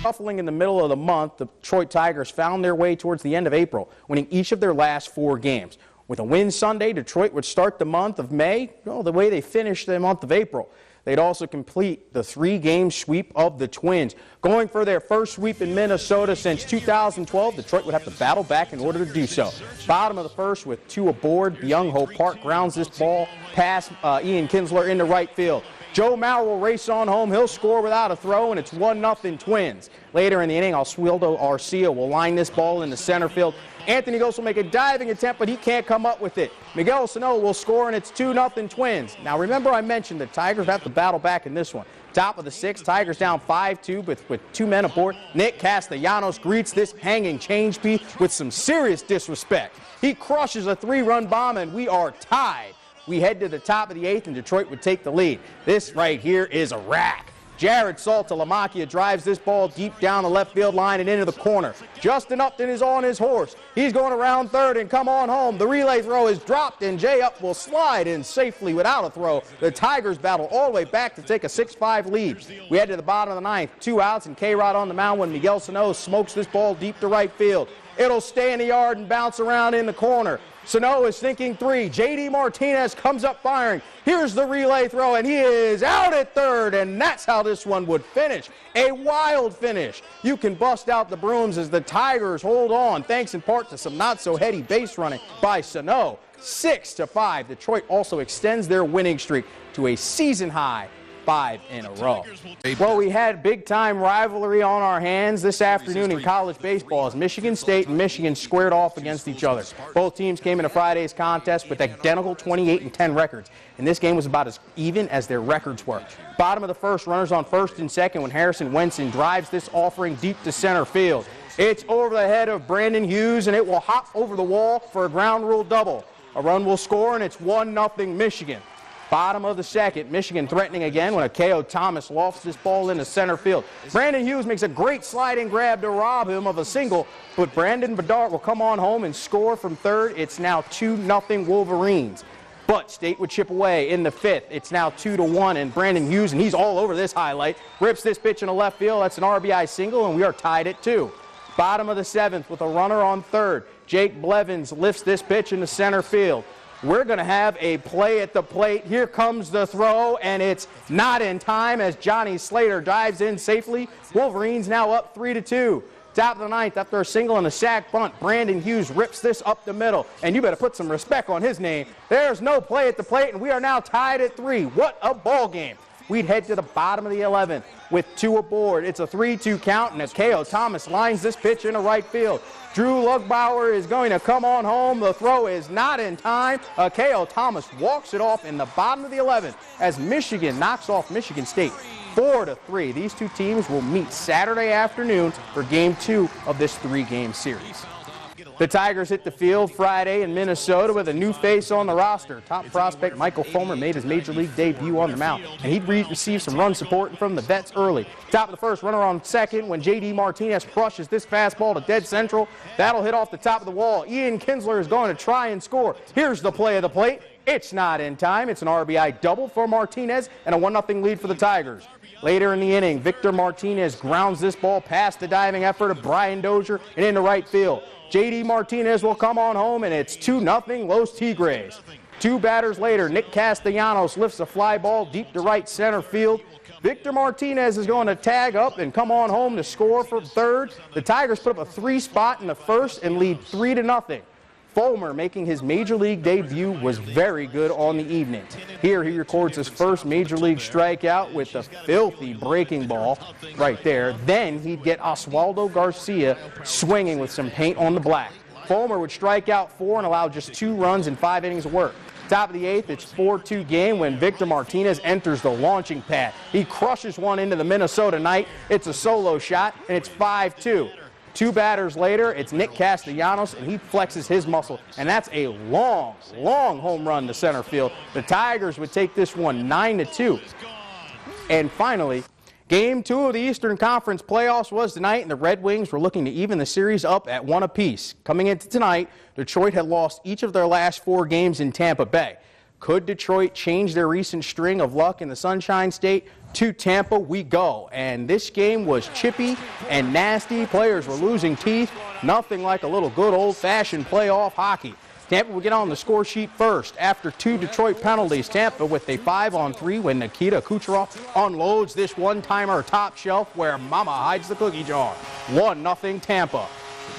Shuffling in the middle of the month, the Detroit Tigers found their way towards the end of April, winning each of their last 4 games. With a win Sunday, Detroit would start the month of May, the way they finished the month of April. They'd also complete the 3-game sweep of the Twins. Going for their first sweep in Minnesota since 2012, Detroit would have to battle back in order to do so. Bottom of the first with 2 aboard, Byung-Ho Park grounds this ball past Ian Kinsler into right field. Joe Mauer will race on home. He'll score without a throw, and it's 1-0 Twins. Later in the inning, Oswaldo Arcia will line this ball into center field. Anthony Gose will make a diving attempt, but he can't come up with it. Miguel Sano will score, and it's 2-0 Twins. Now, remember I mentioned the Tigers have to battle back in this one. Top of the 6th, Tigers down 5-2 with 2 men aboard. Nick Castellanos greets this hanging change piece with some serious disrespect. He crushes a 3-run bomb, and we are tied. We head to the top of the 8th, and Detroit would take the lead. This right here is a rack. Jared Saltalamacchia drives this ball deep down the left field line and into the corner. Justin Upton is on his horse. He's going around third and come on home. The relay throw is dropped, and Jay Up will slide in safely without a throw. The Tigers battle all the way back to take a 6-5 lead. We head to the bottom of the 9th. 2 outs and K-Rod on the mound when Miguel Sano smokes this ball deep to right field. It'll stay in the yard and bounce around in the corner. Sano is thinking 3. J.D. Martinez comes up firing. Here's the relay throw, and he is out at third, and that's how this one would finish. A wild finish. You can bust out the brooms as the Tigers hold on, thanks in part to some not-so-heady base running by Sano. 6-5. Detroit also extends their winning streak to a season-high 5 in a row. Well, we had big-time rivalry on our hands this afternoon in college baseball as Michigan State and Michigan squared off against each other. Both teams came into Friday's contest with identical 28-10 records, and this game was about as even as their records were. Bottom of the first, runners on first and second when Harrison Wenson drives this offering deep to center field. It's over the head of Brandon Hughes, and it will hop over the wall for a ground rule double. A run will score, and it's 1-0 Michigan. Bottom of the second, Michigan threatening again when Akeo Thomas lofts this ball into center field. Brandon Hughes makes a great sliding grab to rob him of a single, but Brandon Bedard will come on home and score from third. It's now 2-0 Wolverines. But State would chip away in the 5th. It's now 2-1, and Brandon Hughes, and he's all over this highlight, rips this pitch in the left field. That's an RBI single, and we are tied at 2. Bottom of the 7th with a runner on third. Jake Blevins lifts this pitch into center field. We're going to have a play at the plate. Here comes the throw, and it's not in time as Johnny Slater dives in safely. Wolverines now up 3-2. Top of the 9th, after a single and a sac bunt, Brandon Hughes rips this up the middle, and you better put some respect on his name. There's no play at the plate, and we are now tied at 3. What a ball game. We'd head to the bottom of the 11th with 2 aboard. It's a 3-2 count, and Akeo Thomas lines this pitch into right field. Drew Lugbauer is going to come on home. The throw is not in time. Akeo Thomas walks it off in the bottom of the 11th as Michigan knocks off Michigan State 4-3. These 2 teams will meet Saturday afternoon for Game 2 of this 3-game series. The Tigers hit the field Friday in Minnesota with a new face on the roster. Top prospect Michael Fulmer made his major league debut on the mound, and he'd received some run support from the vets early. Top of the first, runner on second when J.D. Martinez crushes this fastball to dead central. That'll hit off the top of the wall. Ian Kinsler is going to try and score. Here's the play of the plate. It's not in time. It's an RBI double for Martinez and a 1-0 lead for the Tigers. Later in the inning, Victor Martinez grounds this ball past the diving effort of Brian Dozier and into right field. J.D. Martinez will come on home, and it's 2-0 Los Tigres. 2 batters later, Nick Castellanos lifts a fly ball deep to right center field. Victor Martinez is going to tag up and come on home to score for third. The Tigers put up a 3 spot in the first and lead 3-0. Fulmer, making his major league debut, was very good on the evening. Here he records his first major league strikeout with a filthy breaking ball right there. Then he'd get Oswaldo Garcia swinging with some paint on the black. Fulmer would strike out 4 and allow just 2 runs in 5 innings of work. Top of the 8th, it's 4-2 game when Victor Martinez enters the launching pad. He crushes one into the Minnesota night. It's a solo shot, and it's 5-2. 2 batters later, it's Nick Castellanos, and he flexes his muscle, and that's a long, long home run to center field. The Tigers would take this one 9-2. And finally, Game 2 of the Eastern Conference playoffs was tonight, and the Red Wings were looking to even the series up at 1 apiece. Coming into tonight, Detroit had lost each of their last 4 games in Tampa Bay. Could Detroit change their recent string of luck in the Sunshine State? to Tampa we go. And this game was chippy and nasty. Players were losing teeth. Nothing like a little good old-fashioned playoff hockey. Tampa will get on the score sheet first. After 2 Detroit penalties, Tampa with a 5-on-3 when Nikita Kucherov unloads this one-timer top shelf where Mama hides the cookie jar. 1-0 Tampa.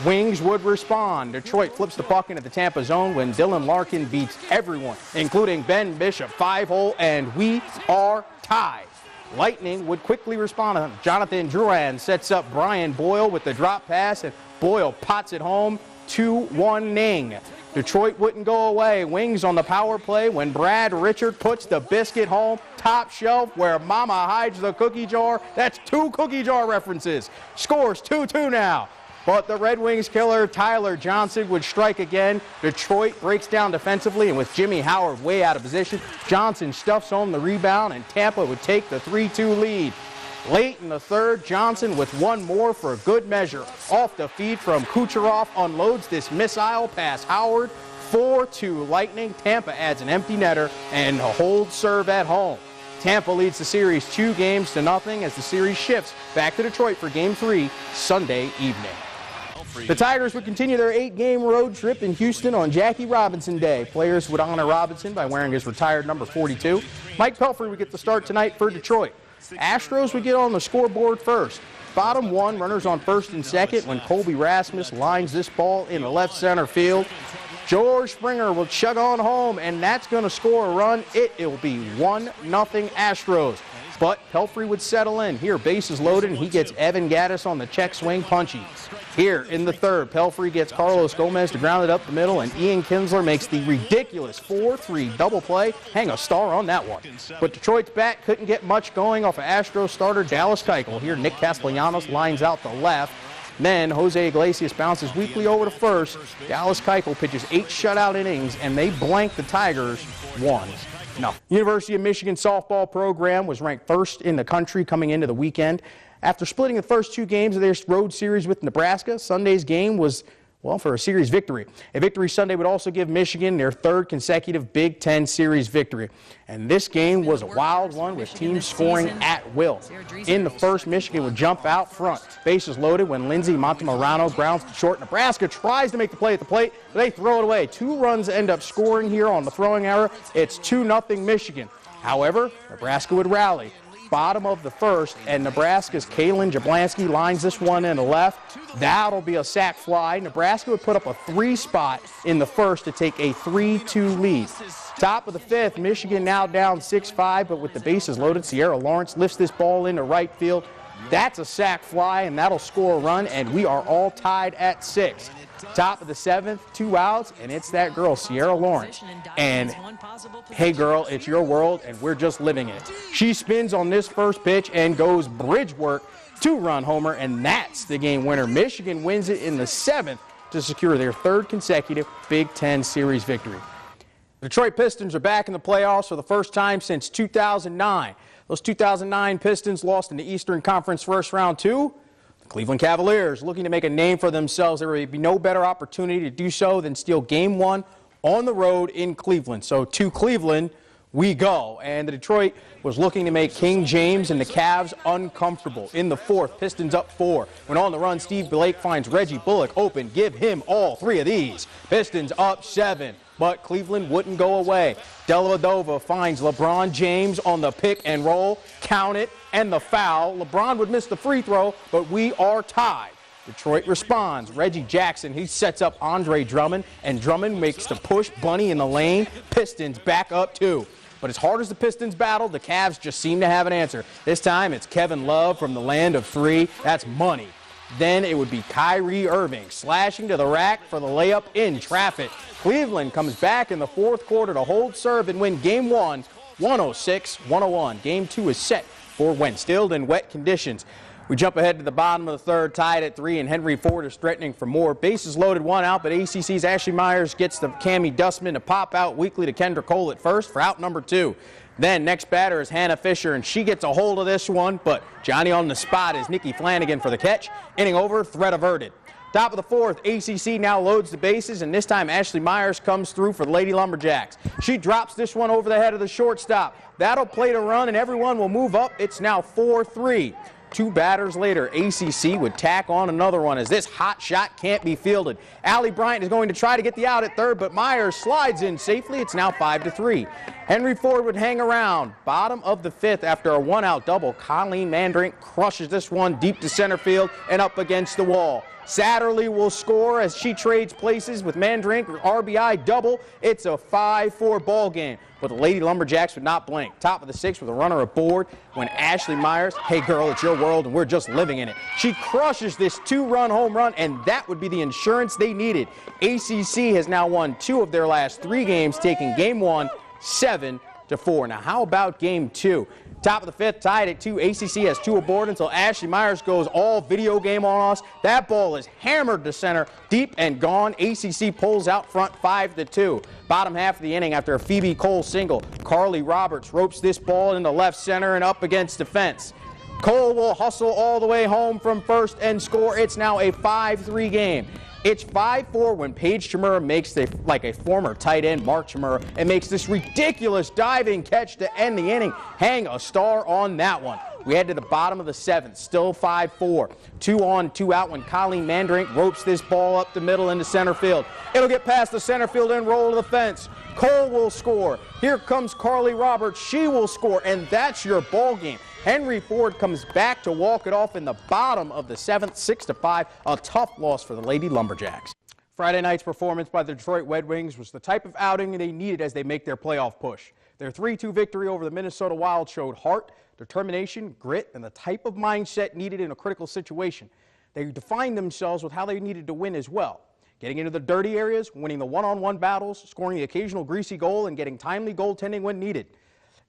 Wings would respond. Detroit flips the puck into the Tampa zone when Dylan Larkin beats everyone, including Ben Bishop, 5-hole, and we are tied. Lightning would quickly respond. Jonathan Drouin sets up Brian Boyle with the drop pass, and Boyle pots it home. 2-1. Detroit wouldn't go away. Wings on the power play when Brad Richard puts the biscuit home. Top shelf where Mama hides the cookie jar. That's 2 cookie jar references. Scores 2-2 now. But the Red Wings killer Tyler Johnson would strike again. Detroit breaks down defensively, and with Jimmy Howard way out of position, Johnson stuffs home the rebound, and Tampa would take the 3-2 lead. Late in the third, Johnson with one more for good measure. Off the feed from Kucherov, unloads this missile past Howard. 4-2 Lightning. Tampa adds an empty netter and a hold serve at home. Tampa leads the series 2-0 as the series shifts back to Detroit for Game 3 Sunday evening. The Tigers would continue their 8-game road trip in Houston on Jackie Robinson Day. Players would honor Robinson by wearing his retired number 42. Mike Pelfrey would get the start tonight for Detroit. Astros would get on the scoreboard first. Bottom one, runners on first and second when Colby Rasmus lines this ball in the left center field. George Springer will chug on home, and that's going to score a run. It will be 1-0 Astros. But Pelfrey would settle in. Here, bases loaded, and he gets Evan Gattis on the check swing punchy. Here in the third, Pelfrey gets Carlos Gomez to ground it up the middle, and Ian Kinsler makes the ridiculous 4-3 double play. Hang a star on that one. But Detroit's bat couldn't get much going off of Astros starter Dallas Keuchel. Here, Nick Castellanos lines out the left. Then Jose Iglesias bounces weakly over to first. Dallas Keuchel pitches 8 shutout innings, and they blank the Tigers 1-0. University of Michigan softball program was ranked first in the country coming into the weekend. After splitting the first 2 games of their road series with Nebraska, Sunday's game was, well, for a series victory. A victory Sunday would also give Michigan their 3rd consecutive Big Ten series victory. And this game was a wild one with teams scoring at will. In the first, Michigan would jump out front. Bases loaded when Lindsey Montemorano grounds to short. Nebraska tries to make the play at the plate, but they throw it away. 2 runs end up scoring here on the throwing error. It's 2-0 Michigan. However, Nebraska would rally. Bottom of the first, and Nebraska's Kalen Jablonski lines this one in the left. That'll be a sac fly. Nebraska would put up a 3 spot in the first to take a 3-2 lead. Top of the 5th, Michigan now down 6-5, but with the bases loaded, Sierra Lawrence lifts this ball into right field. That's a sac fly, and that'll score a run, and we are all tied at 6. Top of the 7th, 2 outs, and it's that girl, Sierra Lawrence. And, hey, girl, it's your world, and we're just living it. She spins on this first pitch and goes bridge work, 2-run homer, and that's the game winner. Michigan wins it in the 7th to secure their 3rd consecutive Big Ten series victory. The Detroit Pistons are back in the playoffs for the first time since 2009. Those 2009 Pistons lost in the Eastern Conference first round to Cleveland Cavaliers. Looking to make a name for themselves, there would be no better opportunity to do so than steal Game 1 on the road in Cleveland. So to Cleveland we go. And the Detroit was looking to make King James and the Cavs uncomfortable. In the 4th, Pistons up 4. When on the run, Steve Blake finds Reggie Bullock open. Give him all 3 of these. Pistons up 7. But Cleveland wouldn't go away. Dellavedova finds LeBron James on the pick and roll. Count it, and the foul. LeBron would miss the free throw, but we are tied. Detroit responds. Reggie Jackson, he sets up Andre Drummond, and Drummond makes the push bunny in the lane. Pistons back up 2. But as hard as the Pistons battled, the Cavs just seem to have an answer. This time it's Kevin Love from the land of 3. That's money. Then it would be Kyrie Irving slashing to the rack for the layup in traffic. Cleveland comes back in the 4th quarter to hold serve and win Game 1, 106-101. Game 2 is set for when still in wet conditions. We jump ahead to the bottom of the 3rd, tied at 3, and Henry Ford is threatening for more. Bases loaded, 1 out, but ACC's Ashley Myers gets the Cammie Dustman to pop out weakly to Kendra Cole at first for out number 2. Then next batter is Hannah Fisher, and she gets a hold of this one, but Johnny on the spot is Nikki Flanagan for the catch. Inning over, threat averted. Top of the fourth, ACC now loads the bases, and this time Ashley Myers comes through for the Lady Lumberjacks. She drops this one over the head of the shortstop. That'll play to run, and everyone will move up. It's now 4-3. Two batters later, ACC would tack on another one as this hot shot can't be fielded. Allie Bryant is going to try to get the out at third, but Myers slides in safely. It's now 5-3. Henry Ford would hang around. Bottom of the fifth after a one-out double. Colleen Mandrink crushes this one deep to center field and up against the wall. Satterley will score as she trades places with Mandrink, RBI double. It's a 5-4 ball game. But the Lady Lumberjacks would not blink. Top of the sixth with a runner aboard when Ashley Myers, hey girl, it's your world and we're just living in it. She crushes this two-run home run, and that would be the insurance they needed. ACC has now won 2 of their last 3 games, taking game 1 7-4. Now how about game 2? Top of the fifth, tied at 2. ACC has 2 aboard until Ashley Myers goes all video game on us. That ball is hammered to center, deep and gone. ACC pulls out front 5-2. Bottom half of the inning after a Phoebe Cole single. Carly Roberts ropes this ball into left center and up against the fence. Cole will hustle all the way home from first and score. It's now a 5-3 game. It's 5-4 when Paige Chimura makes like a former tight end, Mark Chimura, and makes this ridiculous diving catch to end the inning. Hang a star on that one. We head to the bottom of the 7th, still 5-4. 2 on, 2 out when Colleen Mandrink ropes this ball up the middle into center field. It'll get past the center field and roll to the fence. Cole will score. Here comes Carly Roberts. She will score, and that's your ball game. Henry Ford comes back to walk it off in the bottom of the 7th, 6-5. A tough loss for the Lady Lumberjacks. Friday night's performance by the Detroit Red Wings was the type of outing they needed as they make their playoff push. Their 3-2 victory over the Minnesota Wild showed heart, determination, grit, and the type of mindset needed in a critical situation. They defined themselves with how they needed to win as well. Getting into the dirty areas, winning the one-on-one battles, scoring the occasional greasy goal, and getting timely goaltending when needed.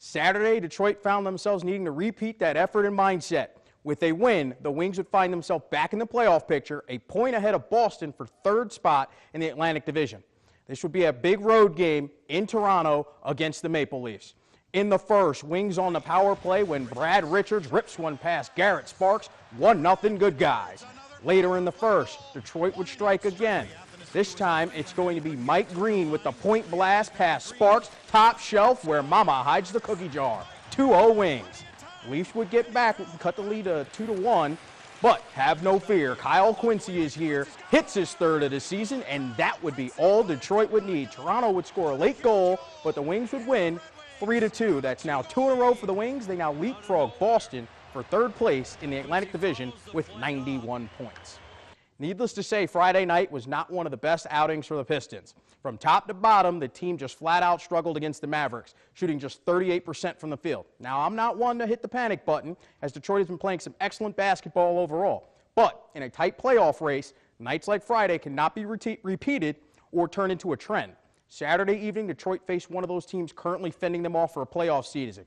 Saturday, Detroit found themselves needing to repeat that effort and mindset. With a win, the Wings would find themselves back in the playoff picture, a point ahead of Boston for 3rd spot in the Atlantic Division. This would be a big road game in Toronto against the Maple Leafs. In the first, Wings on the power play when Brad Richards rips one past Garrett Sparks. 1-0 good guys. Later in the first, Detroit would strike again. This time, it's going to be Mike Green with the point blast past Sparks, top shelf where Mama hides the cookie jar. 2-0 Wings. Leafs would get back, cut the lead to 2-1, but have no fear. Kyle Quincy is here, hits his 3rd of the season, and that would be all Detroit would need. Toronto would score a late goal, but the Wings would win 3-2. That's now 2 in a row for the Wings. They now leapfrog Boston for 3rd place in the Atlantic Division with 91 points. Needless to say, Friday night was not one of the best outings for the Pistons. From top to bottom, the team just flat out struggled against the Mavericks, shooting just 38% from the field. Now, I'm not one to hit the panic button, as Detroit has been playing some excellent basketball overall. But in a tight playoff race, nights like Friday cannot be repeated or turn into a trend. Saturday evening, Detroit faced one of those teams currently fending them off for a playoff season.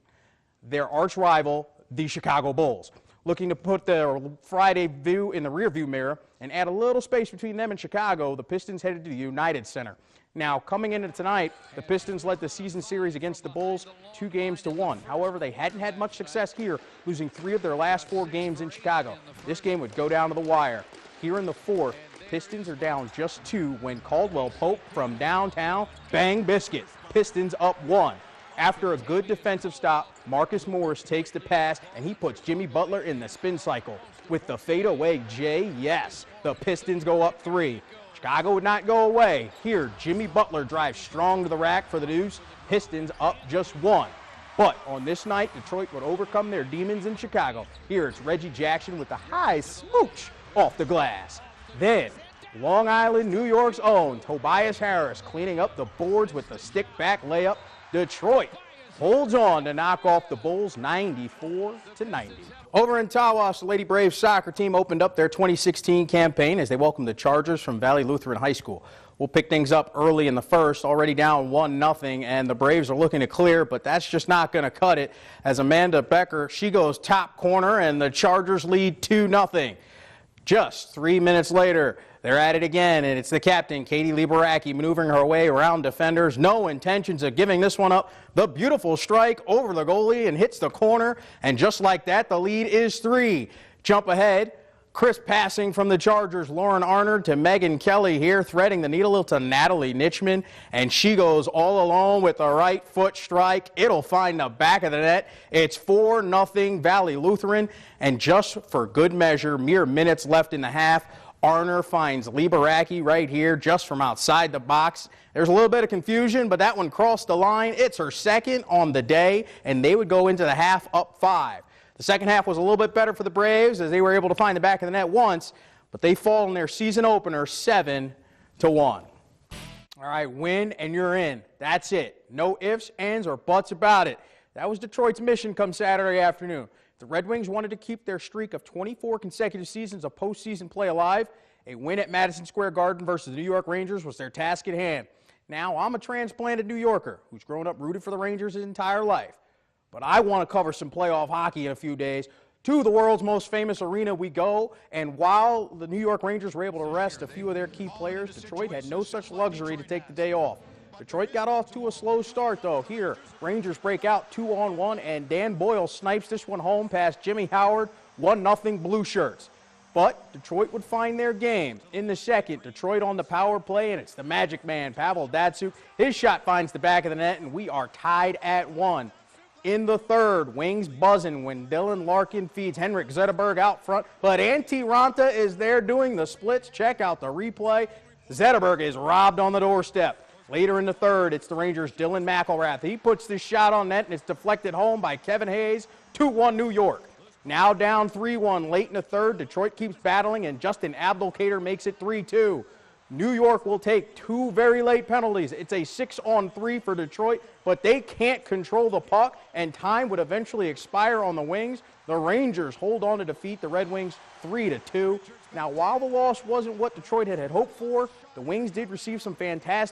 Their arch rival, the Chicago Bulls. Looking to put their Friday view in the rearview mirror and add a little space between them and Chicago, the Pistons headed to the United Center. Now, coming into tonight, the Pistons led the season series against the Bulls 2-1. However, they hadn't had much success here, losing 3 of their last 4 games in Chicago. This game would go down to the wire. Here in the 4th, Pistons are down just 2 when Caldwell Pope from downtown, bang biscuit. Pistons up 1. After a good defensive stop, Marcus Morris takes the pass, and he puts Jimmy Butler in the spin cycle. With the fadeaway J, yes, the Pistons go up 3. Chicago would not go away. Here, Jimmy Butler drives strong to the rack for the deuce. Pistons up just 1. But on this night, Detroit would overcome their demons in Chicago. Here, it's Reggie Jackson with the high smooch off the glass. Then, Long Island, New York's own Tobias Harris cleaning up the boards with the stick-back layup. Detroit holds on to knock off the Bulls 94-90. Over in Tawas, the Lady Braves soccer team opened up their 2016 campaign as they welcomed the Chargers from Valley Lutheran High School. We'll pick things up early in the first, already down 1-0, and the Braves are looking to clear, but that's just not going to cut it as Amanda Becker, she goes top corner, and the Chargers lead 2-0. Just 3 minutes later, they're at it again, and it's the captain, Katie Liberacki, maneuvering her way around defenders. No intentions of giving this one up. The beautiful strike over the goalie and hits the corner, and just like that, the lead is 3. Jump ahead Crisp passing from the Chargers, Lauren Arnold to Megan Kelly here, threading the needle to Natalie Nitchman, and she goes all alone with the right foot strike. It'll find the back of the net. It's 4-0 Valley Lutheran, and just for good measure, mere minutes left in the half, Arner finds Liberacki right here just from outside the box. There's a little bit of confusion, but that one crossed the line. It's her second on the day, and they would go into the half up 5. The second half was a little bit better for the Braves as they were able to find the back of the net once, but they fall in their season opener 7-1. All right, win and you're in. That's it. No ifs, ands, or buts about it. That was Detroit's mission come Saturday afternoon. The Red Wings wanted to keep their streak of 24 consecutive seasons of postseason play alive. A win at Madison Square Garden versus the New York Rangers was their task at hand. Now, I'm a transplanted New Yorker who's grown up rooted for the Rangers his entire life. But I want to cover some playoff hockey in a few days. To the world's most famous arena we go, and while the New York Rangers were able to rest a few of their key players, Detroit had no such luxury to take the day off. Detroit got off to a slow start, though. Here, Rangers break out 2-on-1, and Dan Boyle snipes this one home past Jimmy Howard, 1-0 Blue Shirts. But Detroit would find their game. In the second, Detroit on the power play, and it's the magic man, Pavel Datsyuk. His shot finds the back of the net, and we are tied at 1. In the third, Wings buzzing when Dylan Larkin feeds Henrik Zetterberg out front, but Antti Ranta is there doing the splits. Check out the replay. Zetterberg is robbed on the doorstep. Later in the third, it's the Rangers' Dylan McElrath. He puts this shot on net, and it's deflected home by Kevin Hayes, 2-1 New York. Now down 3-1 late in the third. Detroit keeps battling, and Justin Abdelkader makes it 3-2. New York will take 2 very late penalties. It's a 6-on-3 for Detroit, but they can't control the puck, and time would eventually expire on the Wings. The Rangers hold on to defeat the Red Wings 3-2. Now, while the loss wasn't what Detroit had hoped for, the Wings did receive some fantastic